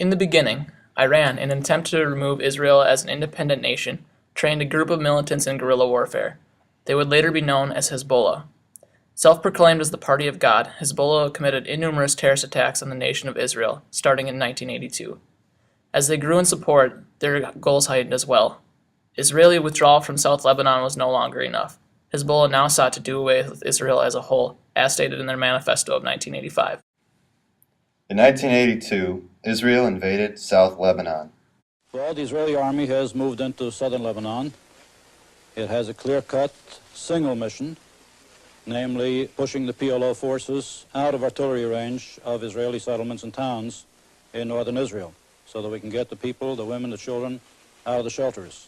In the beginning, Iran, in an attempt to remove Israel as an independent nation, trained a group of militants in guerrilla warfare. They would later be known as Hezbollah. Self-proclaimed as the Party of God, Hezbollah committed innumerous terrorist attacks on the nation of Israel, starting in 1982. As they grew in support, their goals heightened as well. Israeli withdrawal from South Lebanon was no longer enough. Hezbollah now sought to do away with Israel as a whole, as stated in their manifesto of 1985. In 1982, Israel invaded South Lebanon. Well, the Israeli army has moved into southern Lebanon. It has a clear-cut, single mission, namely pushing the PLO forces out of artillery range of Israeli settlements and towns in northern Israel, so that we can get the people, the women, the children, out of the shelters.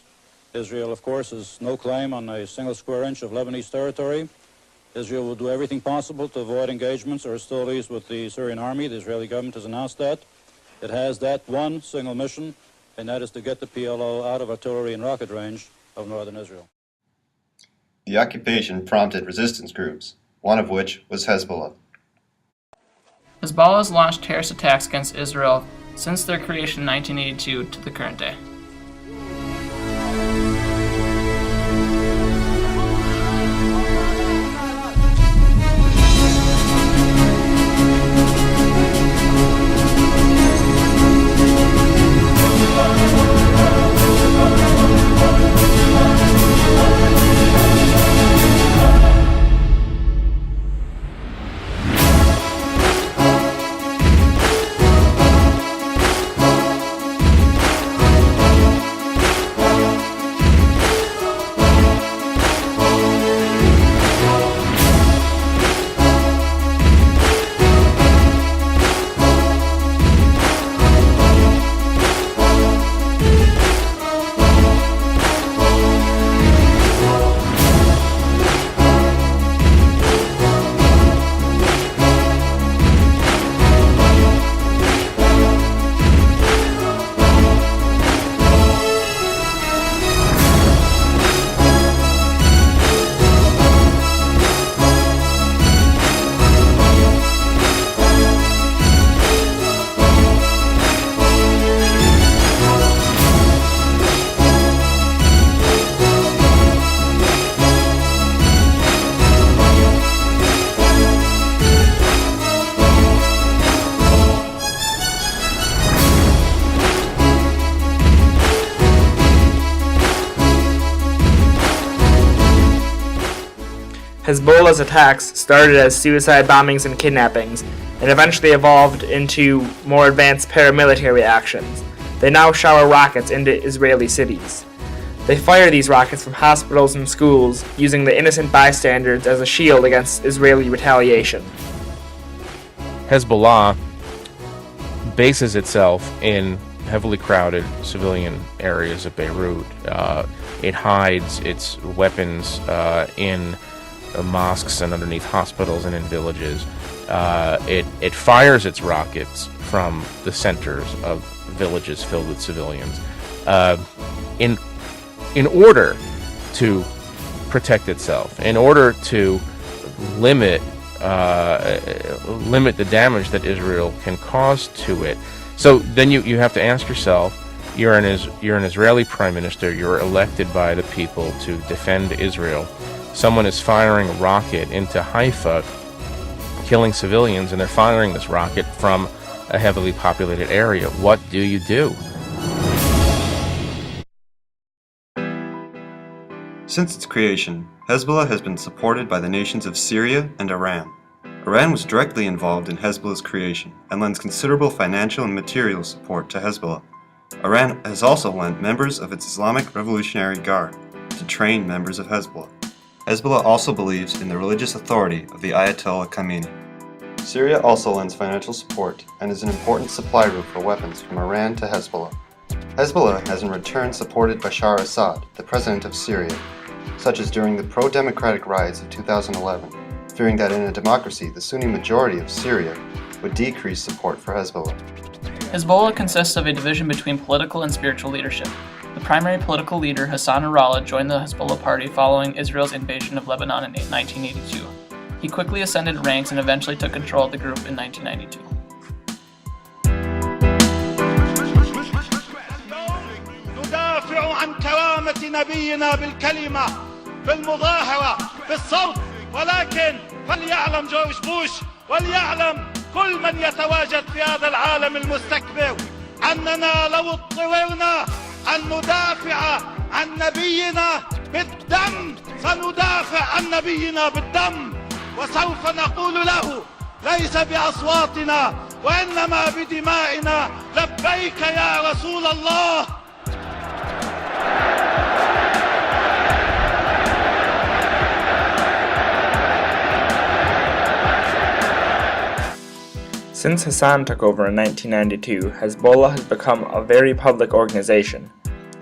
Israel, of course, has no claim on a single square inch of Lebanese territory. Israel will do everything possible to avoid engagements or hostilities with the Syrian army. The Israeli government has announced that. It has that one single mission, and that is to get the PLO out of artillery and rocket range of northern Israel. The occupation prompted resistance groups, one of which was Hezbollah. Hezbollah has launched terrorist attacks against Israel since their creation in 1982 to the current day. Hezbollah's attacks started as suicide bombings and kidnappings, and eventually evolved into more advanced paramilitary actions. They now shower rockets into Israeli cities. They fire these rockets from hospitals and schools, using the innocent bystanders as a shield against Israeli retaliation. Hezbollah bases itself in heavily crowded civilian areas of Beirut. It hides its weapons in mosques and underneath hospitals and in villages. It fires its rockets from the centers of villages filled with civilians in order to protect itself, in order to limit the damage that Israel can cause to it. So then you have to ask yourself, you're an Israeli prime minister, you're elected by the people to defend Israel. Someone is firing a rocket into Haifa, killing civilians, and they're firing this rocket from a heavily populated area. What do you do? Since its creation, Hezbollah has been supported by the nations of Syria and Iran. Iran was directly involved in Hezbollah's creation and lends considerable financial and material support to Hezbollah. Iran has also lent members of its Islamic Revolutionary Guard to train members of Hezbollah. Hezbollah also believes in the religious authority of the Ayatollah Khamenei. Syria also lends financial support and is an important supply route for weapons from Iran to Hezbollah. Hezbollah has in return supported Bashar Assad, the president of Syria, such as during the pro-democratic riots of 2011, fearing that in a democracy the Sunni majority of Syria would decrease support for Hezbollah. Hezbollah consists of a division between political and spiritual leadership. The primary political leader, Hassan Nasrallah, joined the Hezbollah party following Israel's invasion of Lebanon in 1982. He quickly ascended ranks and eventually took control of the group in 1992. نبينا بالكلمة بالمظاهرة بالصوت، ولكن فليعلم جورج بوش وليعلم كل من يتواجد في هذا العالم المستكبر أننا لو اضطررنا أن ندافع عن نبينا بالدم سندافع عن نبينا بالدم، وسوف نقول له ليس بأصواتنا وإنما بدمائنا لبيك يا رسول الله. Since Hassan took over in 1992, Hezbollah has become a very public organization.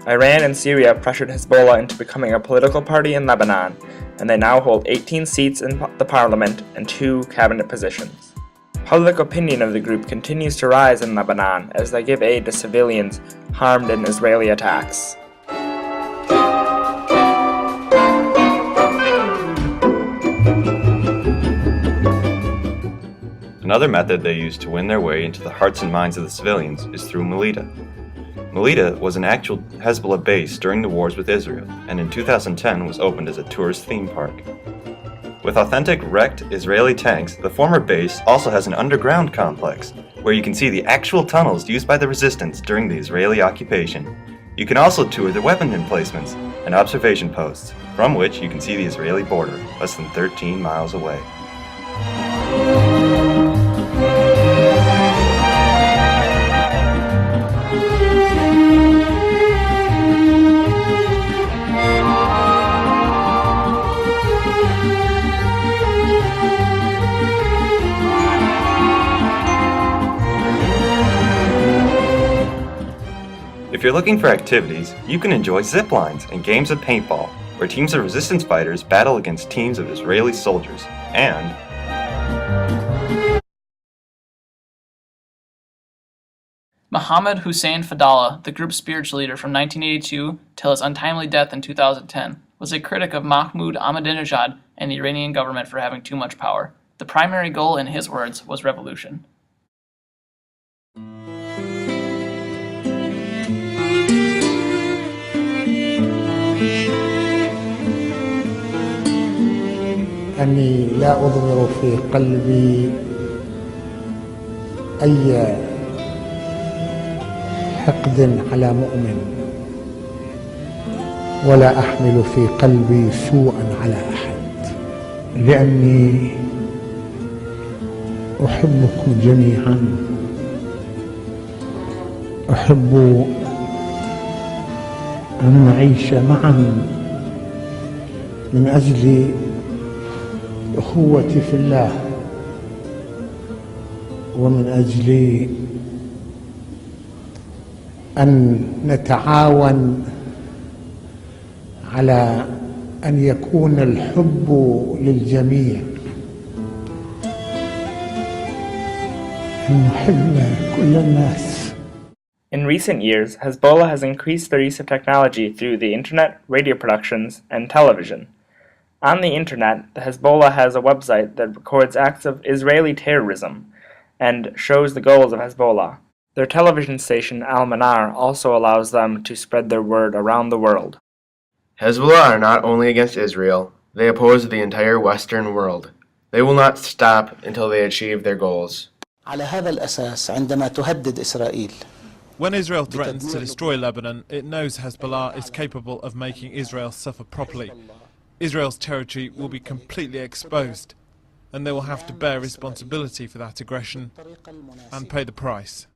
Iran and Syria pressured Hezbollah into becoming a political party in Lebanon, and they now hold 18 seats in the parliament and 2 cabinet positions. Public opinion of the group continues to rise in Lebanon as they give aid to civilians harmed in Israeli attacks. Another method they use to win their way into the hearts and minds of the civilians is through Melita. Melita was an actual Hezbollah base during the wars with Israel, and in 2010 was opened as a tourist theme park. With authentic wrecked Israeli tanks, the former base also has an underground complex, where you can see the actual tunnels used by the resistance during the Israeli occupation. You can also tour the weapon emplacements and observation posts, from which you can see the Israeli border, less than 13 miles away. If you're looking for activities, you can enjoy zip lines and games of paintball, where teams of resistance fighters battle against teams of Israeli soldiers, and Mohammed Hussein Fadallah, the group's spiritual leader from 1982 till his untimely death in 2010, was a critic of Mahmoud Ahmadinejad and the Iranian government for having too much power. The primary goal, in his words, was revolution. أني لا أضمر في قلبي أي حقد على مؤمن، ولا أحمل في قلبي سوءا على أحد، لأني أحبكم جميعا، أحب أن نعيش معا من أجل أخوتي في الله، ومن أجل أن نتعاون على أن يكون الحب للجميع، أن نحب كل الناس. In recent years, Hezbollah has increased their use of technology through the internet, radio productions, and television. On the internet, the Hezbollah has a website that records acts of Israeli terrorism and shows the goals of Hezbollah. Their television station, Al-Manar, also allows them to spread their word around the world. Hezbollah are not only against Israel, they oppose the entire Western world. They will not stop until they achieve their goals. على هذا الأساس عندما تهدد إسرائيل When Israel threatens to destroy Lebanon, it knows Hezbollah is capable of making Israel suffer properly. Israel's territory will be completely exposed, and they will have to bear responsibility for that aggression and pay the price.